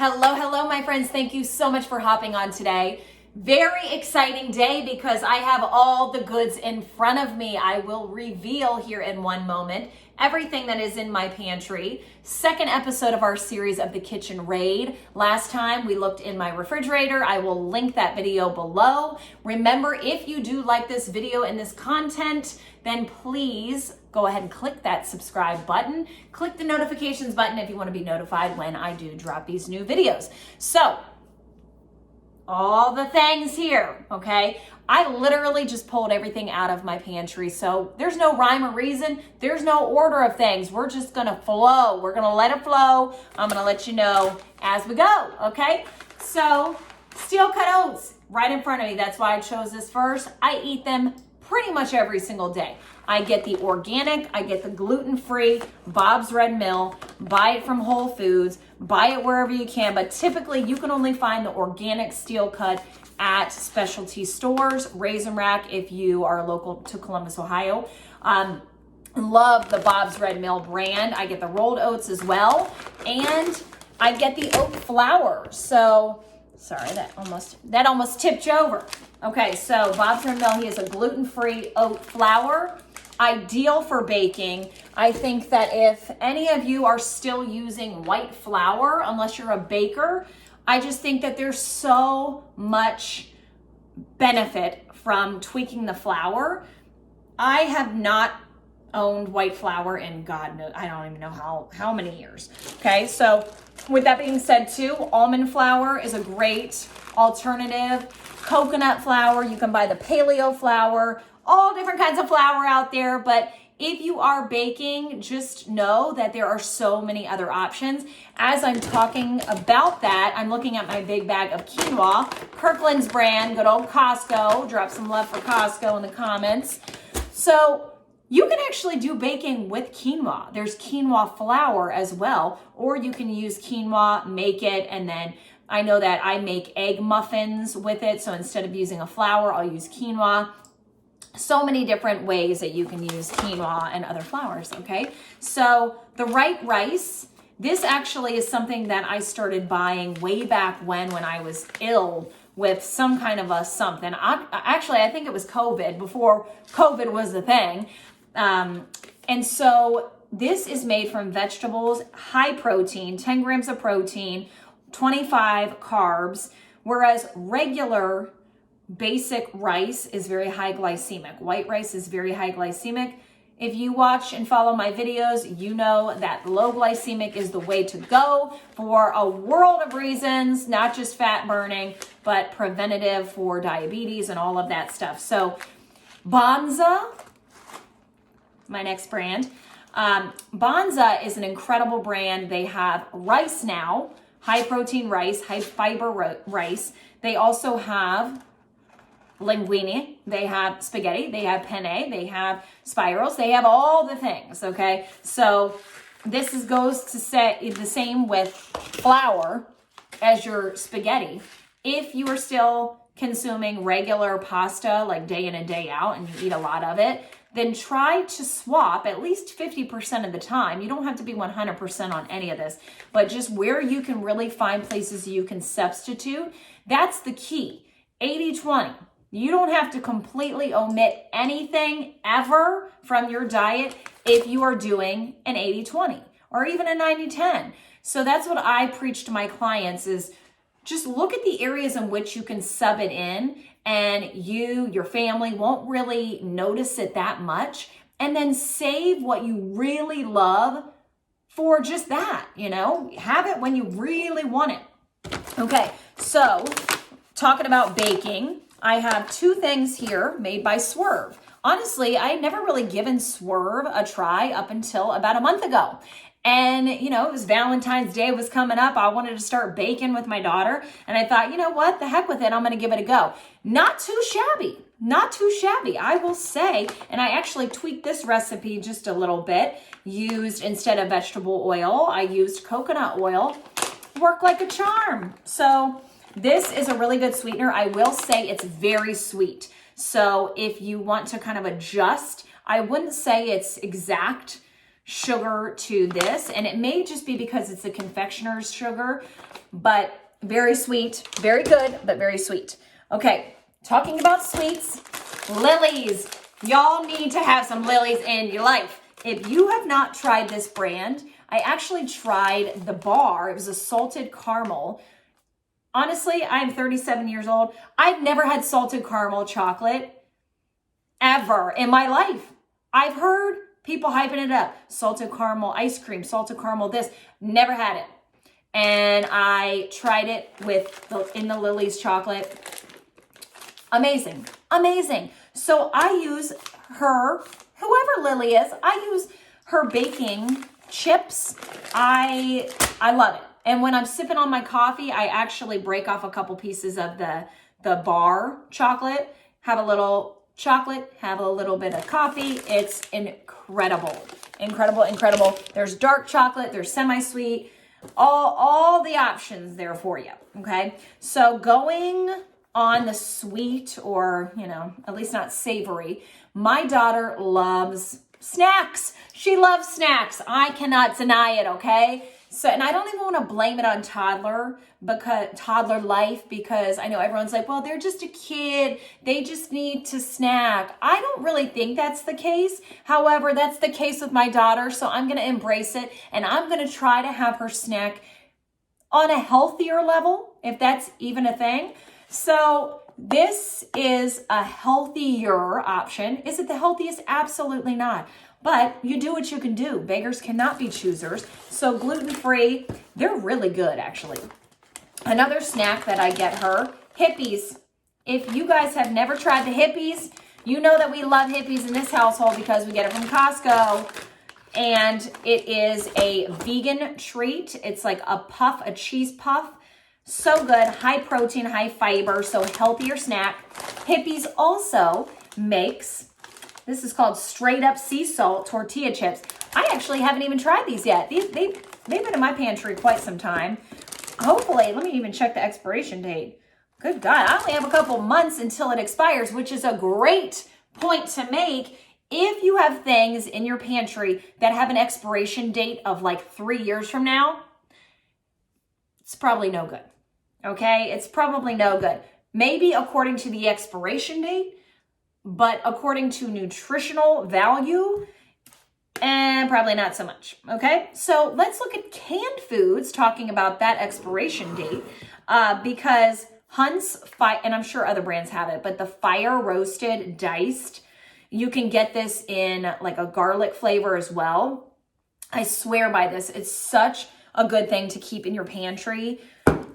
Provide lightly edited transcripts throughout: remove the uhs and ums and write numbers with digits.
Hello, hello, my friends. Thank you so much for hopping on today. Very exciting day because I have all the goods in front of me. I will reveal here in one moment everything that is in my pantry. Second episode of our series of the kitchen raid. Last time we looked in my refrigerator. I will link that video below. Remember, if you do like this video and this content, then please go ahead and click that subscribe button. Click the notifications button if you want to be notified when I do drop these new videos. So, all the things here, okay? I literally just pulled everything out of my pantry, so there's no rhyme or reason. There's no order of things. We're just gonna flow. We're gonna let it flow. I'm gonna let you know as we go, okay? So, steel cut oats right in front of me. That's why I chose this first. I eat them pretty much every single day. I get the organic, I get the gluten-free Bob's Red Mill, buy it from Whole Foods, buy it wherever you can, but typically you can only find the organic steel cut at specialty stores, Raisin Rack if you are local to Columbus, Ohio. Love the Bob's Red Mill brand. I get the rolled oats as well, and I get the oat flour. So, sorry, that almost tipped you over. Okay, so Bob's Red Mill, he has a gluten-free oat flour. Ideal for baking. I think that if any of you are still using white flour, unless you're a baker, I just think that there's so much benefit from tweaking the flour. I have not owned white flour in God knows, I don't even know how many years. Okay, so with that being said too, almond flour is a great alternative. Coconut flour, you can buy the paleo flour, all different kinds of flour out there, but if you are baking, just know that there are so many other options. As I'm talking about that, I'm looking at my big bag of quinoa, Kirkland's brand, good old Costco. Drop some love for Costco in the comments. So you can actually do baking with quinoa. There's quinoa flour as well, or you can use quinoa, make it, and then I know that I make egg muffins with it. So instead of using a flour, I'll use quinoa. So many different ways that you can use quinoa and other flours, okay? So the right rice, this actually is something that I started buying way back when I was ill with some kind of a something. I think it was COVID, before COVID was a thing. And so this is made from vegetables, high protein, 10 grams of protein, 25 carbs, whereas regular basic rice is very high glycemic. White rice is very high glycemic. If you watch and follow my videos, you know that low glycemic is the way to go for a world of reasons, not just fat burning, but preventative for diabetes and all of that stuff. So Banza, my next brand. Banza is an incredible brand. They have rice now, high protein rice, high fiber rice. They also have linguine, they have spaghetti, they have penne, they have spirals, they have all the things, okay? So this goes to say the same with flour as your spaghetti. If you are still consuming regular pasta like day in and day out and you eat a lot of it, then try to swap at least 50% of the time. You don't have to be 100% on any of this, but just where you can really find places you can substitute, that's the key. 80-20. You don't have to completely omit anything ever from your diet if you are doing an 80-20 or even a 90-10. So that's what I preach to my clients is just look at the areas in which you can sub it in and your family won't really notice it that much, and then save what you really love for just that, have it when you really want it. Okay, so talking about baking, I have two things here made by Swerve. Honestly, I had never really given Swerve a try up until about a month ago. And, it was Valentine's Day was coming up. I wanted to start baking with my daughter. And I thought, what, the heck with it. I'm going to give it a go. Not too shabby, I will say. And I actually tweaked this recipe just a little bit. Used, instead of vegetable oil, I used coconut oil. Worked like a charm. So this is a really good sweetener. I will say it's very sweet. So if you want to kind of adjust, I wouldn't say it's exact sugar to this, and it may just be because it's a confectioner's sugar, but very sweet, very good, but very sweet. Okay, talking about sweets, Lily's. Y'all need to have some Lily's in your life. If you have not tried this brand, I actually tried the bar. It was a salted caramel. Honestly, I'm 37 years old. I've never had salted caramel chocolate ever in my life. I've heard people hyping it up. Salted caramel ice cream, salted caramel this. Never had it. And I tried it in the Lily's chocolate. Amazing, amazing. So I use her, whoever Lily is, I use her baking chips. I love it. And when I'm sipping on my coffee, I actually break off a couple pieces of the bar chocolate, have a little chocolate, have a little bit of coffee. It's incredible, incredible, incredible. There's dark chocolate, there's semi-sweet, all the options there for you, okay? So going on the sweet, or, you know, at least not savory, my daughter loves snacks. She loves snacks. I cannot deny it, okay? So, and I don't even want to blame it on toddler life, because I know everyone's like, well, they're just a kid. They just need to snack. I don't really think that's the case. However, that's the case with my daughter. So I'm going to embrace it, and I'm going to try to have her snack on a healthier level, if that's even a thing. So this is a healthier option. Is it the healthiest? Absolutely not. But you do what you can do. Beggars cannot be choosers. So gluten-free, they're really good, actually. Another snack that I get her, Hippies. If you guys have never tried the Hippies, you know that we love Hippies in this household because we get it from Costco. And it is a vegan treat. It's like a puff, a cheese puff. So good, high protein, high fiber, so healthier snack. Hippies also makes, this is called straight up sea salt tortilla chips. I actually haven't even tried these yet. They've been in my pantry quite some time. Hopefully, let me even check the expiration date. Good God, I only have a couple months until it expires, which is a great point to make. If you have things in your pantry that have an expiration date of like 3 years from now, it's probably no good. Okay, it's probably no good. Maybe according to the expiration date, but according to nutritional value, and probably not so much. Okay, so let's look at canned foods, talking about that expiration date, because Hunt's, and I'm sure other brands have it, but the fire roasted diced, you can get this in like a garlic flavor as well. I swear by this. It's such a good thing to keep in your pantry.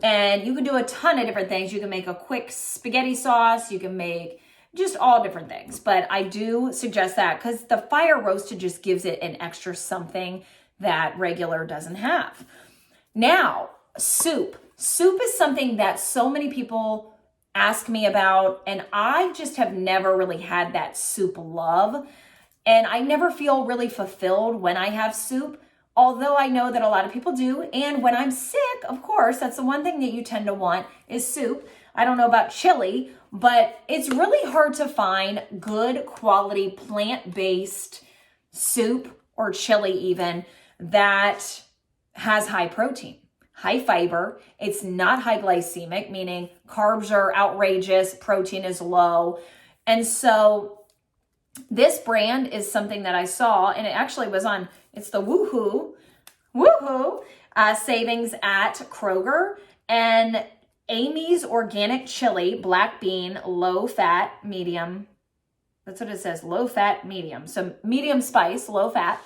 And you can do a ton of different things. You can make a quick spaghetti sauce. You can make just all different things. But I do suggest that because the fire roasted just gives it an extra something that regular doesn't have. Now, soup. Soup is something that so many people ask me about, and I just have never really had that soup love. And I never feel really fulfilled when I have soup. Although I know that a lot of people do. And when I'm sick, of course, that's the one thing that you tend to want is soup. I don't know about chili, but it's really hard to find good quality plant-based soup or chili even that has high protein, high fiber. It's not high glycemic, meaning carbs are outrageous, protein is low. And so this brand is something that I saw, and it actually was on, it's the Woohoo savings at Kroger, and Amy's Organic Chili, black bean, low fat, medium. That's what it says, low fat, medium. So medium spice, low fat,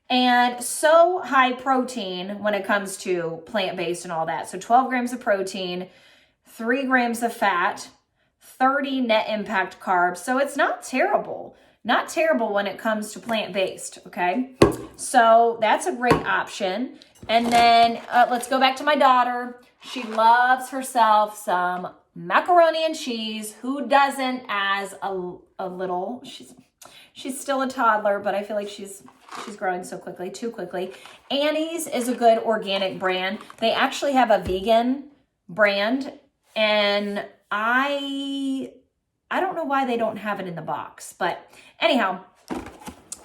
and so high protein when it comes to plant-based and all that. So 12 grams of protein, 3 grams of fat, 30 net impact carbs. So it's not terrible. Not terrible when it comes to plant-based, okay? So that's a great option. And then let's go back to my daughter. She loves herself some macaroni and cheese. Who doesn't as a little? She's still a toddler, but I feel like she's growing so quickly, too quickly. Annie's is a good organic brand. They actually have a vegan brand, and I don't know why they don't have it in the box, but anyhow,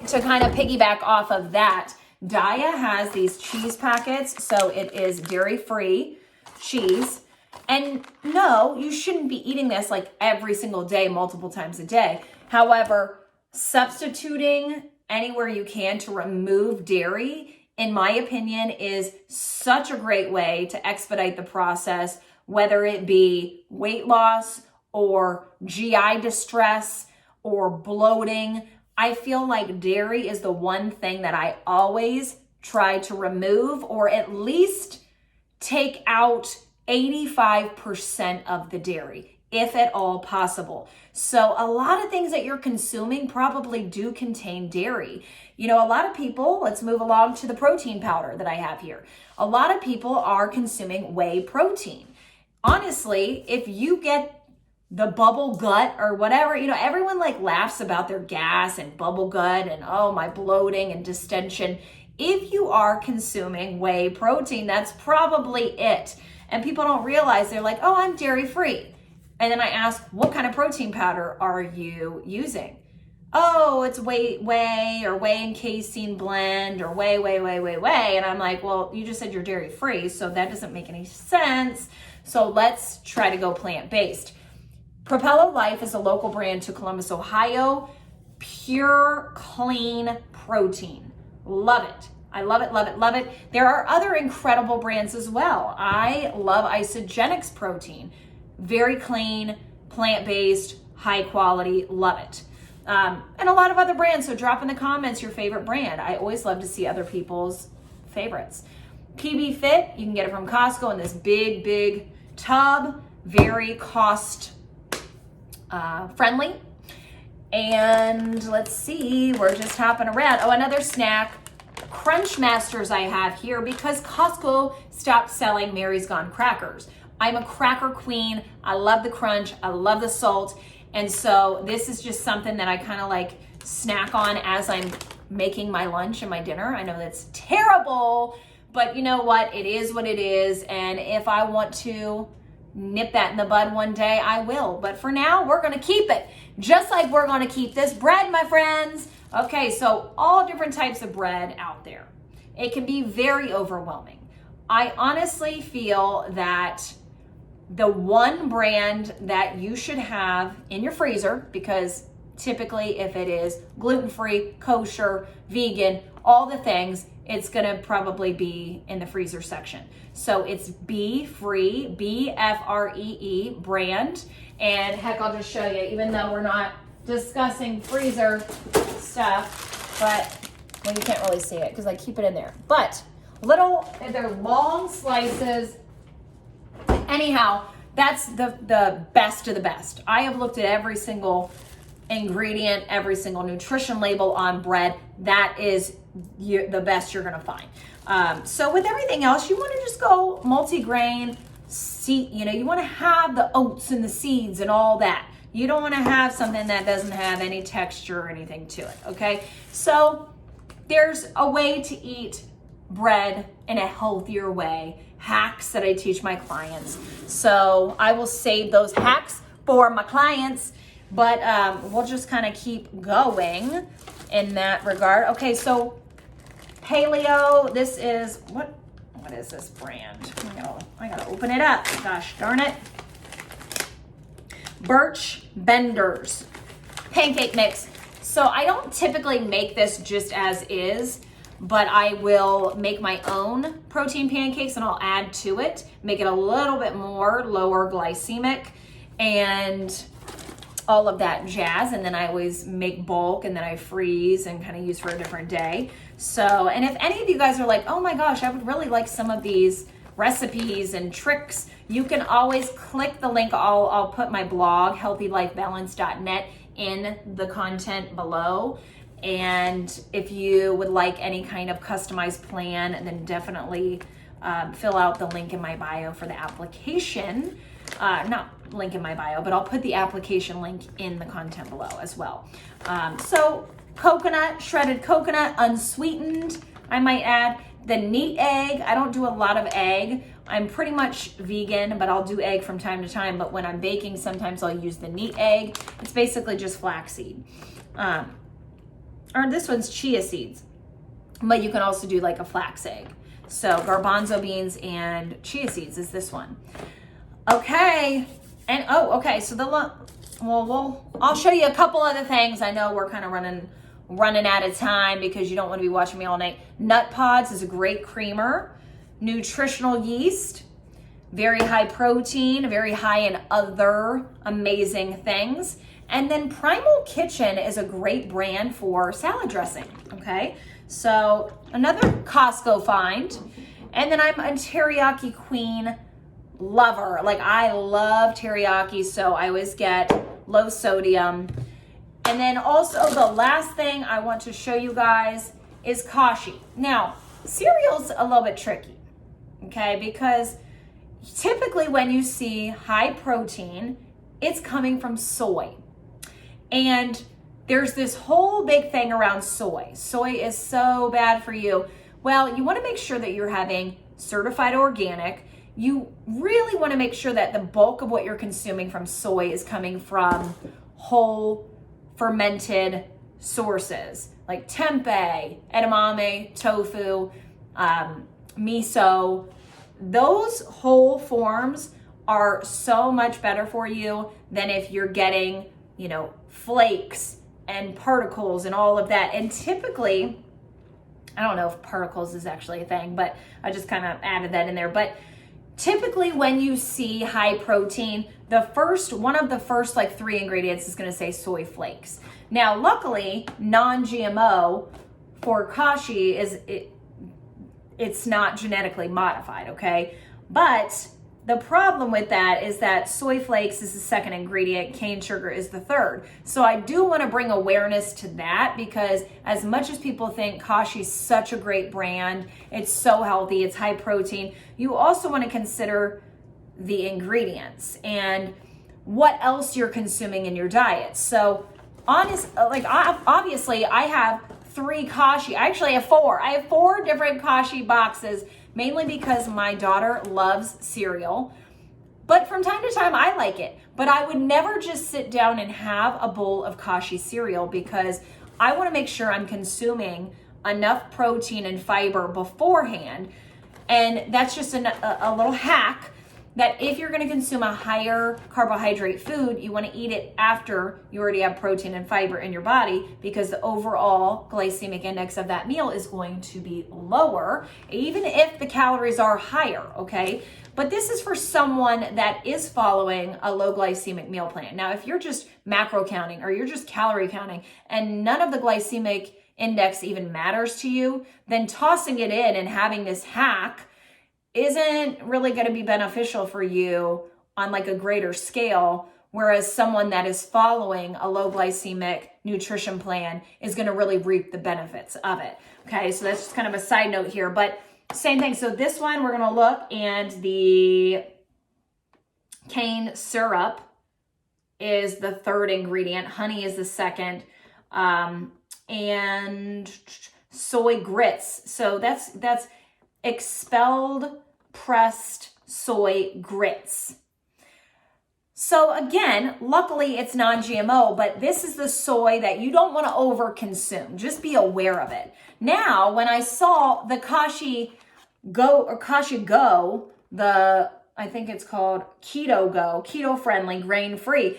to kind of piggyback off of that, Daya has these cheese packets. So it is dairy-free cheese. And no, you shouldn't be eating this like every single day, multiple times a day. However, substituting anywhere you can to remove dairy, in my opinion, is such a great way to expedite the process, whether it be weight loss or GI distress or bloating. I feel like dairy is the one thing that I always try to remove, or at least take out 85% of the dairy, if at all possible. So a lot of things that you're consuming probably do contain dairy. You know, a lot of people, let's move along to the protein powder that I have here. A lot of people are consuming whey protein. Honestly, if you get the bubble gut or whatever, you know, everyone like laughs about their gas and bubble gut and, oh, my bloating and distension. If you are consuming whey protein, that's probably it. And people don't realize, they're like, oh, I'm dairy free. And then I ask, what kind of protein powder are you using? Oh, it's whey or whey and casein blend or whey. And I'm like, well, you just said you're dairy free, so that doesn't make any sense. So let's try to go plant-based. Propello Life is a local brand to Columbus, Ohio. Pure, clean protein. Love it. I love it, love it, love it. There are other incredible brands as well. I love Isogenics protein. Very clean, plant-based, high quality, love it. And a lot of other brands, so drop in the comments your favorite brand. I always love to see other people's favorites. PB Fit, you can get it from Costco in this big tub, very cost friendly. And let's see, we're just hopping around. Oh, another snack. Crunch Masters I have here because Costco stopped selling Mary's Gone crackers. I'm a cracker queen. I love the crunch. I love the salt. And so this is just something that I kind of like snack on as I'm making my lunch and my dinner. I know that's terrible, but you know what? It is what it is. And if I want to nip that in the bud one day, I will. But for now, we're going to keep it. Just like we're going to keep this bread, my friends. Okay, so all different types of bread out there. It can be very overwhelming. I honestly feel that the one brand that you should have in your freezer, because typically if it is gluten-free, kosher, vegan, all the things, it's gonna probably be in the freezer section. So it's Be-Free, B-F-R-E-E brand. And heck, I'll just show you, even though we're not discussing freezer stuff, but, well, you can't really see it because I keep it in there. But they're long slices. Anyhow, that's the best of the best. I have looked at every single ingredient, every single nutrition label on bread. That is the best you're gonna find. So with everything else, you wanna just go multi-grain, you wanna have the oats and the seeds and all that. You don't wanna have something that doesn't have any texture or anything to it, okay? So there's a way to eat bread in a healthier way, hacks that I teach my clients. So I will save those hacks for my clients, but we'll just kind of keep going in that regard. Okay, so Paleo, this is, what is this brand? I gotta open it up, gosh darn it. Birch Benders pancake mix. So I don't typically make this just as is, but I will make my own protein pancakes and I'll add to it, make it a little bit more lower glycemic and all of that jazz. And then I always make bulk and then I freeze and kind of use for a different day. So, and if any of you guys are like, oh my gosh, I would really like some of these recipes and tricks, you can always click the link. I'll put my blog, healthylifebalance.net, in the content below. And if you would like any kind of customized plan, then definitely fill out the link in my bio for the application. Not link in my bio, but I'll put the application link in the content below as well. So coconut, shredded coconut, unsweetened, I might add. The neat egg, I don't do a lot of egg. I'm pretty much vegan, but I'll do egg from time to time. But when I'm baking, sometimes I'll use the neat egg. It's basically just flaxseed. or this one's chia seeds, but you can also do like a flax egg. So garbanzo beans and chia seeds is this one. Okay, and okay, so I'll show you a couple other things. I know we're kind of running out of time because you don't want to be watching me all night. Nut pods is a great creamer. Nutritional yeast, very high protein, very high in other amazing things. And then Primal Kitchen is a great brand for salad dressing, okay? So another Costco find. And then I'm a teriyaki queen lover. Like, I love teriyaki, so I always get low sodium. And then also the last thing I want to show you guys is kashi. Now, cereal's a little bit tricky, okay? Because typically when you see high protein, it's coming from soy. And there's this whole big thing around soy. Soy is so bad for you. Well, you want to make sure that you're having certified organic. You really want to make sure that the bulk of what you're consuming from soy is coming from whole fermented sources like tempeh, edamame, tofu, miso. Those whole forms are so much better for you than if you're getting, flakes and particles and all of that. And typically, I don't know if particles is actually a thing, but I just kind of added that in there. But typically when you see high protein, one of the first like 3 ingredients is going to say soy flakes. Now, luckily, non-GMO for kashi it's not genetically modified, okay? But the problem with that is that soy flakes is the second ingredient, cane sugar is the third. So I do want to bring awareness to that, because as much as people think kashi is such a great brand, it's so healthy, it's high protein, you also want to consider the ingredients and what else you're consuming in your diet. So obviously I have 3 kashi. I actually have 4. I have 4 different kashi boxes, mainly because my daughter loves cereal. But from time to time, I like it. But I would never just sit down and have a bowl of kashi cereal, because I want to make sure I'm consuming enough protein and fiber beforehand. And that's just a little hack, that if you're going to consume a higher carbohydrate food, you want to eat it after you already have protein and fiber in your body, because the overall glycemic index of that meal is going to be lower, even if the calories are higher, okay? But this is for someone that is following a low glycemic meal plan. Now, if you're just macro counting or you're just calorie counting and none of the glycemic index even matters to you, then tossing it in and having this hack isn't really going to be beneficial for you on like a greater scale, whereas someone that is following a low glycemic nutrition plan is going to really reap the benefits of it. Okay, so that's just kind of a side note here, but same thing. So this one we're going to look, and the cane syrup is the third ingredient, honey is the second, and soy grits. So that's expelled pressed soy grits. So again, luckily it's non-GMO, but this is the soy that you don't want to over consume. Just be aware of it. Now, when I saw the Kashi Go, I think it's called Keto Go, keto friendly, grain free,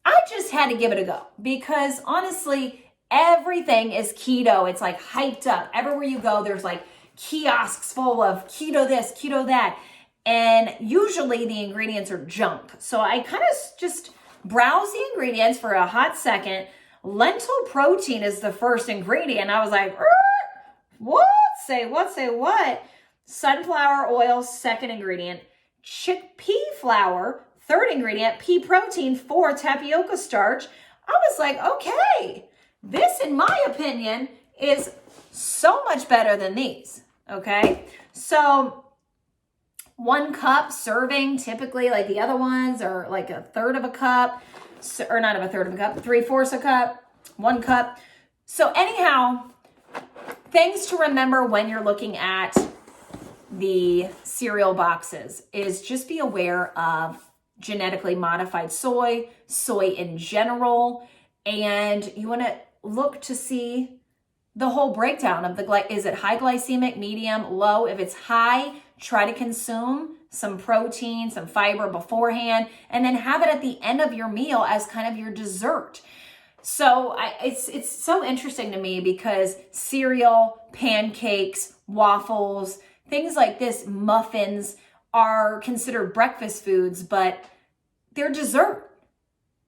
I just had to give it a go, because honestly, everything is keto. It's like hyped up. Everywhere you go, there's like kiosks full of keto this, keto that. And usually the ingredients are junk. So I kind of just browse the ingredients for a hot second. Lentil protein is the first ingredient. I was like, what? Say what? Sunflower oil, second ingredient. Chickpea flour, third ingredient. Pea protein, 4, tapioca starch. I was like, okay, this, in my opinion, is so much better than these, okay? So 1 cup serving, typically, like the other ones are like a third of a cup, or not of a third of a cup, 3/4 a cup, 1 cup. So anyhow, things to remember when you're looking at the cereal boxes is just be aware of genetically modified soy in general, and you want to look to see the whole breakdown of is it high glycemic, medium, low? If it's high, try to consume some protein, some fiber beforehand, and then have it at the end of your meal as kind of your dessert. So it's so interesting to me because cereal, pancakes, waffles, things like this, muffins are considered breakfast foods, but they're dessert.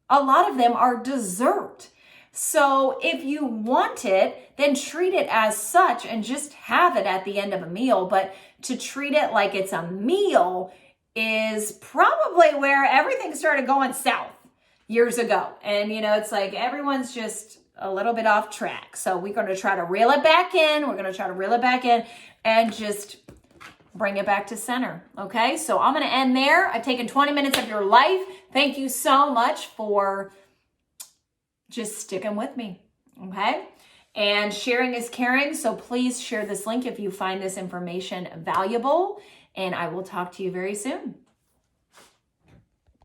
A lot of them are dessert. So if you want it, then treat it as such and just have it at the end of a meal. But to treat it like it's a meal is probably where everything started going south years ago. And, it's like everyone's just a little bit off track. So we're going to try to reel it back in. We're going to try to reel it back in and just bring it back to center. Okay, so I'm going to end there. I've taken 20 minutes of your life. Thank you so much for just sticking with me. Okay, and sharing is caring. So please share this link if you find this information valuable, and I will talk to you very soon.